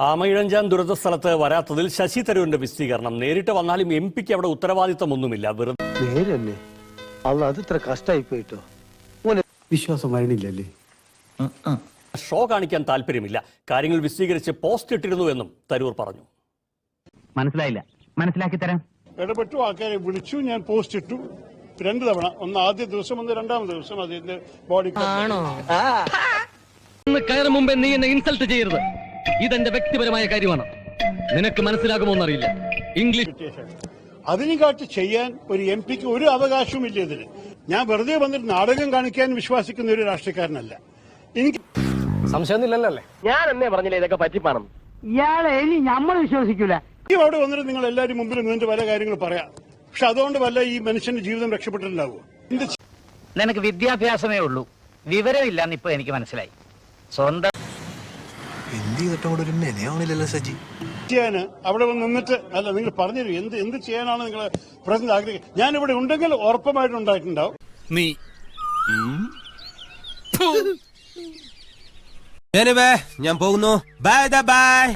ആമയിഴഞ്ചാൻ ദുരന്ത സ്ഥലത്ത് വരാത്തതിൽ ശശി തരൂരിന്റെ വിശദീകരണം. നേരിട്ട് വന്നാലും എം പിക്ക് അവിടെ ഉത്തരവാദിത്തമൊന്നുമില്ല. വെറുതെ അത് ഇത്ര കഷ്ടമായി പോയിട്ടോ. വിശ്വാസം വരണില്ലല്ലേ? ഷോ കാണിക്കാൻ താല്പര്യമില്ല. കാര്യങ്ങൾ വിശദീകരിച്ച് പോസ്റ്റ് ഇട്ടിരുന്നു എന്നും തരൂർ പറഞ്ഞു. മനസ്സിലായില്ല, മനസ്സിലാക്കി തരാം. ഇടപെട്ടു, ആൾക്കാരെ വിളിച്ചു, ഞാൻ പോസ്റ്റ് ഇട്ടു 2 തവണ. ഒന്ന് ആദ്യ ദിവസം, ഒന്ന് രണ്ടാമത്തെ ദിവസം. അതിന്റെ ബോഡി കയറും മുമ്പേ നീ എന്നെ ഇൻസൾട്ട് ചെയ്യരുത്. ഇതെന്റെ വ്യക്തിപരമായ കാര്യമാണ്. നിനക്ക് മനസ്സിലാകുമോ എന്നറിയില്ല. ഇംഗ്ലീഷ് അതിന് കാട്ടി ചെയ്യാൻ ഒരു എം പിക്ക് ഒരു അവകാശവും ഇല്ല. ഇതിന് ഞാൻ വെറുതെ വന്നിട്ട് നാടകം കാണിക്കാൻ വിശ്വസിക്കുന്ന ഒരു രാഷ്ട്രീയക്കാരനല്ല. എനിക്ക് സംശയമൊന്നുമില്ലല്ലേ? ഞാൻ എന്നേ പറഞ്ഞില്ലേ ഇതൊക്കെ പറ്റിപ്പാണം. ഇയാളെ ഇനി നമ്മൾ വിശ്വസിക്കൂല. അവിടെ വന്നിട്ട് നിങ്ങൾ എല്ലാവരും മുമ്പിൽ നിന്നിട്ട് പല കാര്യങ്ങൾ പറയാം. പക്ഷെ അതുകൊണ്ട് വല്ല ഈ മനുഷ്യന്റെ ജീവിതം രക്ഷപ്പെട്ടിട്ടുണ്ടാവുമോ? നിനക്ക് വിദ്യാഭ്യാസമേ ഉള്ളൂ, വിവരമില്ലാന്ന് ഇപ്പൊ എനിക്ക് മനസ്സിലായി. സ്വന്തം എന്ത് ചെയ്തിട്ടും കൂടെ ഒരു മെനയാവണില്ലല്ലോ സജി. ചെയ്യാന് അവിടെ വന്ന് നിന്നിട്ട് അല്ല, നിങ്ങൾ പറഞ്ഞു എന്ത് ചെയ്യാനാണ് നിങ്ങൾ പ്രശ്നം ആഗ്രഹിക്കുന്നത്. ഞാൻ ഇവിടെ ഉണ്ടെങ്കിൽ ഉറപ്പമായിട്ടുണ്ടായിട്ടുണ്ടാവും. നീ ഞാൻ പോകുന്നു. Bye bye.